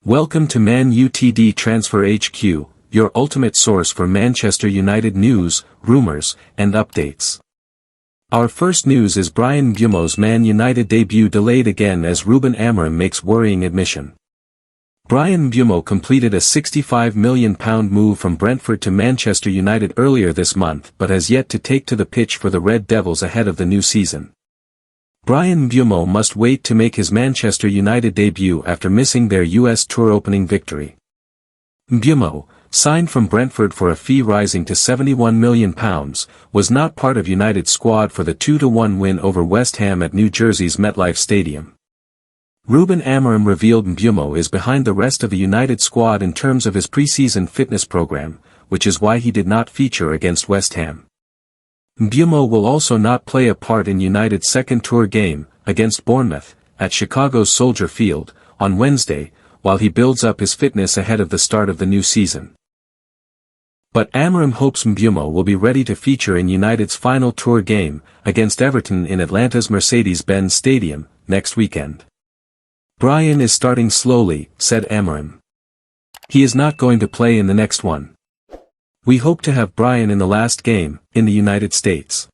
Welcome to Man UTD Transfer HQ, your ultimate source for Manchester United news, rumours, and updates. Our first news is Bryan Mbeumo's Man United debut delayed again as Ruben Amorim makes worrying admission. Bryan Mbeumo completed a £65 million move from Brentford to Manchester United earlier this month but has yet to take to the pitch for the Red Devils ahead of the new season. Bryan Mbeumo must wait to make his Manchester United debut after missing their US Tour opening victory. Mbeumo, signed from Brentford for a fee rising to £71 million, was not part of United's squad for the 2-1 win over West Ham at New Jersey's MetLife Stadium. Ruben Amorim revealed Mbeumo is behind the rest of the United squad in terms of his pre-season fitness program, which is why he did not feature against West Ham. Mbeumo will also not play a part in United's second tour game, against Bournemouth, at Chicago's Soldier Field, on Wednesday, while he builds up his fitness ahead of the start of the new season. But Amorim hopes Mbeumo will be ready to feature in United's final tour game, against Everton in Atlanta's Mercedes-Benz Stadium, next weekend. "Bryan is starting slowly," said Amorim. "He is not going to play in the next one. We hope to have Bryan in the last game, in the United States.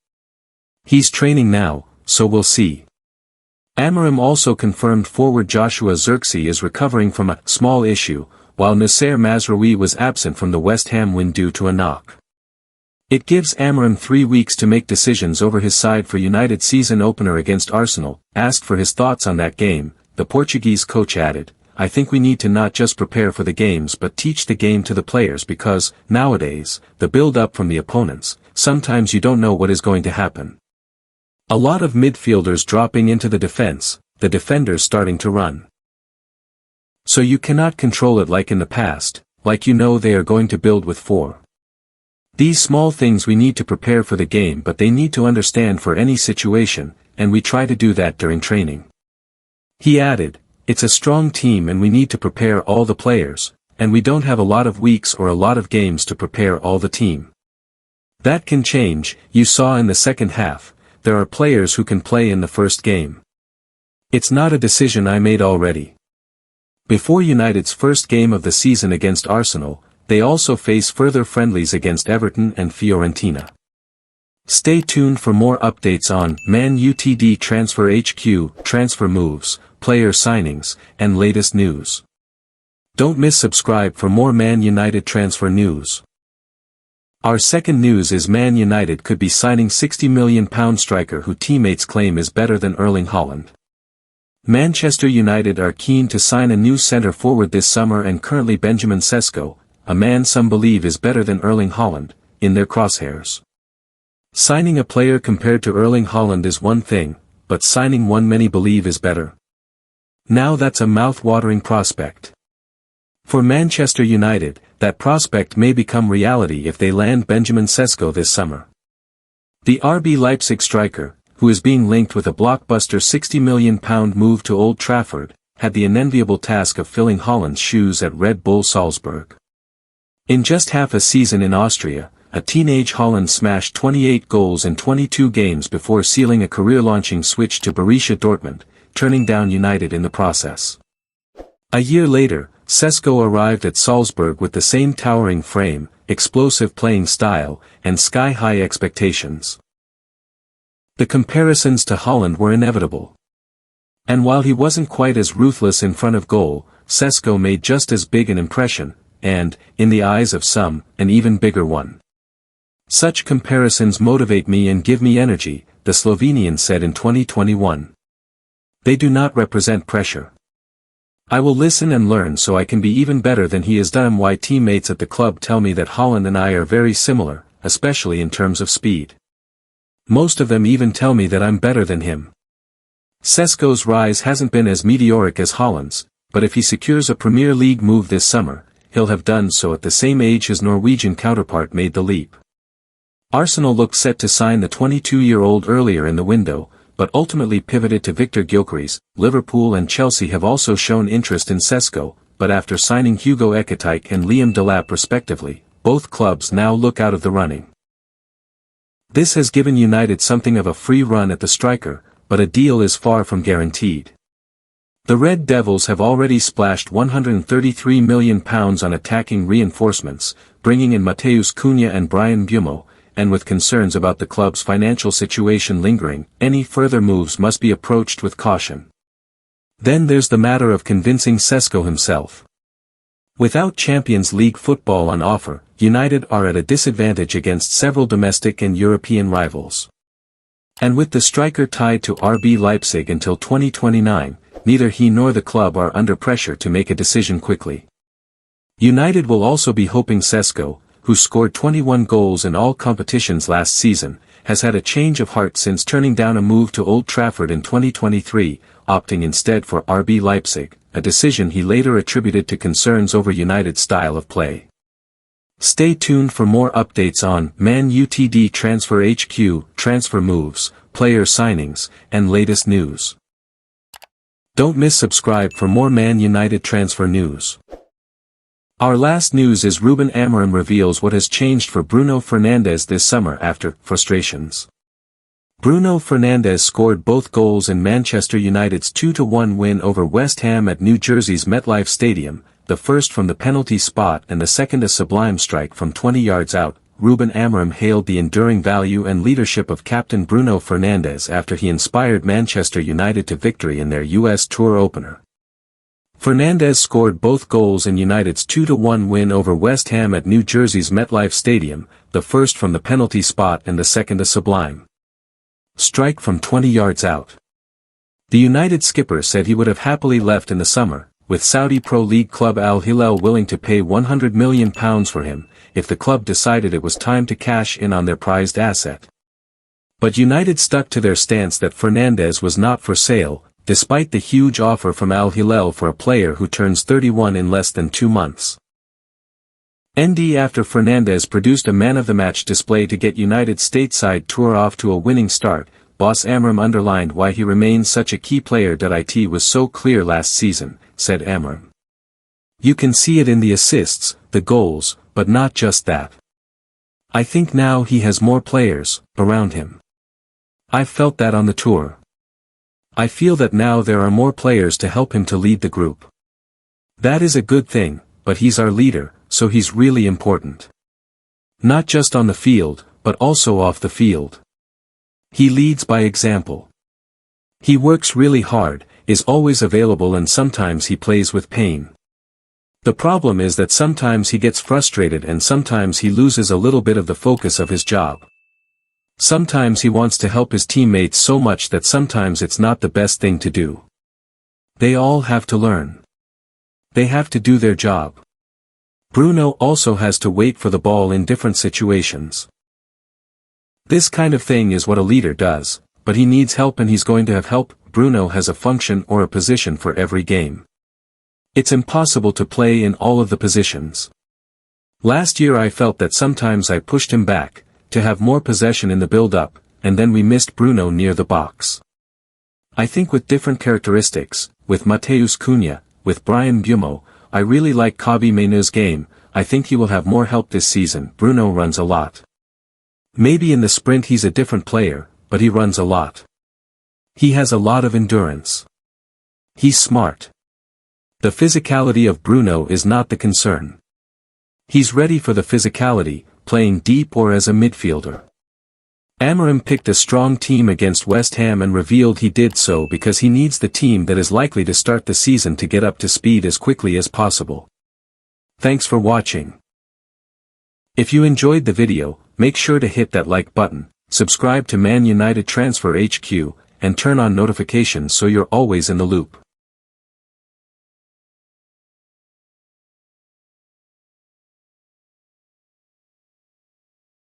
He's training now, so we'll see." Amorim also confirmed forward Joshua Zirkzee is recovering from a small issue, while Noussair Mazraoui was absent from the West Ham win due to a knock. It gives Amorim 3 weeks to make decisions over his side for United's season opener against Arsenal. Asked for his thoughts on that game, the Portuguese coach added, "I think we need to not just prepare for the games but teach the game to the players because, nowadays, the build-up from the opponents, sometimes you don't know what is going to happen. A lot of midfielders dropping into the defense, the defenders starting to run. So you cannot control it like in the past, like you know they are going to build with 4. These small things we need to prepare for the game but they need to understand for any situation, and we try to do that during training." He added, "It's a strong team and we need to prepare all the players, and we don't have a lot of weeks or a lot of games to prepare all the team. That can change. You saw in the second half, there are players who can play in the first game. It's not a decision I made already." Before United's first game of the season against Arsenal, they also face further friendlies against Everton and Fiorentina. Stay tuned for more updates on Man UTD Transfer HQ, transfer moves, player signings, and latest news. Don't miss subscribe for more Man United transfer news. Our second news is Man United could be signing £60 million striker who teammates claim is better than Erling Haaland. Manchester United are keen to sign a new centre-forward this summer and currently Benjamin Sesko, a man some believe is better than Erling Haaland, in their crosshairs. Signing a player compared to Erling Haaland is one thing, but signing one many believe is better. Now that's a mouth-watering prospect. For Manchester United, that prospect may become reality if they land Benjamin Sesko this summer. The RB Leipzig striker, who is being linked with a blockbuster £60 million move to Old Trafford, had the unenviable task of filling Haaland's shoes at Red Bull Salzburg. In just half a season in Austria, a teenage Haaland smashed 28 goals in 22 games before sealing a career-launching switch to Borussia Dortmund, turning down United in the process. A year later, Sesko arrived at Salzburg with the same towering frame, explosive playing style, and sky-high expectations. The comparisons to Haaland were inevitable. And while he wasn't quite as ruthless in front of goal, Sesko made just as big an impression, and, in the eyes of some, an even bigger one. "Such comparisons motivate me and give me energy," the Slovenian said in 2021. "They do not represent pressure. I will listen and learn so I can be even better than he has done." Why teammates at the club tell me that Haaland and I are very similar, especially in terms of speed. Most of them even tell me that I'm better than him. Sesko's rise hasn't been as meteoric as Haaland's, but if he secures a Premier League move this summer, he'll have done so at the same age his Norwegian counterpart made the leap. Arsenal looked set to sign the 22-year-old earlier in the window, but ultimately pivoted to Victor Gyökeres. Liverpool and Chelsea have also shown interest in Sesko, but after signing Hugo Ekitike and Liam Delap respectively, both clubs now look out of the running. This has given United something of a free run at the striker, but a deal is far from guaranteed. The Red Devils have already splashed £133 million on attacking reinforcements, bringing in Matheus Cunha and Bryan Mbeumo, and with concerns about the club's financial situation lingering, any further moves must be approached with caution. Then there's the matter of convincing Sesko himself. Without Champions League football on offer, United are at a disadvantage against several domestic and European rivals. And with the striker tied to RB Leipzig until 2029, neither he nor the club are under pressure to make a decision quickly. United will also be hoping Sesko, who scored 21 goals in all competitions last season, has had a change of heart since turning down a move to Old Trafford in 2023, opting instead for RB Leipzig, a decision he later attributed to concerns over United's style of play. Stay tuned for more updates on Man UTD Transfer HQ, transfer moves, player signings, and latest news. Don't miss subscribe for more Man United transfer news. Our last news is Ruben Amorim reveals what has changed for Bruno Fernandes this summer after frustrations. Bruno Fernandes scored both goals in Manchester United's 2-1 win over West Ham at New Jersey's MetLife Stadium, the first from the penalty spot and the second a sublime strike from 20 yards out. Ruben Amorim hailed the enduring value and leadership of captain Bruno Fernandes after he inspired Manchester United to victory in their US tour opener. Fernandes scored both goals in United's 2-1 win over West Ham at New Jersey's MetLife Stadium, the first from the penalty spot and the second a sublime strike from 20 yards out. The United skipper said he would have happily left in the summer, with Saudi Pro League club Al Hilal willing to pay £100 million for him, if the club decided it was time to cash in on their prized asset. But United stuck to their stance that Fernandes was not for sale, despite the huge offer from Al Hilal for a player who turns 31 in less than 2 months. After Fernandes produced a man-of-the-match display to get United's stateside tour off to a winning start, boss Amorim underlined why he remains such a key player. It was so clear last season, said Amorim. You can see it in the assists, the goals, but not just that. I think now he has more players around him. I've felt that on the tour. I feel that now there are more players to help him to lead the group. That is a good thing, but he's our leader, so he's really important. Not just on the field, but also off the field. He leads by example. He works really hard, is always available, and sometimes he plays with pain. The problem is that sometimes he gets frustrated and sometimes he loses a little bit of the focus of his job. Sometimes he wants to help his teammates so much that sometimes it's not the best thing to do. They all have to learn. They have to do their job. Bruno also has to wait for the ball in different situations. This kind of thing is what a leader does, but he needs help and he's going to have help. Bruno has a function or a position for every game. It's impossible to play in all of the positions. Last year I felt that sometimes I pushed him back, to have more possession in the build-up, and then we missed Bruno near the box. I think with different characteristics, with Matheus Cunha, with Bryan Mbeumo, I really like Kobbie Mainoo's game. I think he will have more help this season. Bruno runs a lot. Maybe in the sprint he's a different player, but he runs a lot. He has a lot of endurance. He's smart. The physicality of Bruno is not the concern. He's ready for the physicality, playing deep or as a midfielder. Amorim picked a strong team against West Ham and revealed he did so because he needs the team that is likely to start the season to get up to speed as quickly as possible. Thanks for watching. If you enjoyed the video, make sure to hit that like button, subscribe to Man United Transfer HQ, and turn on notifications so you're always in the loop.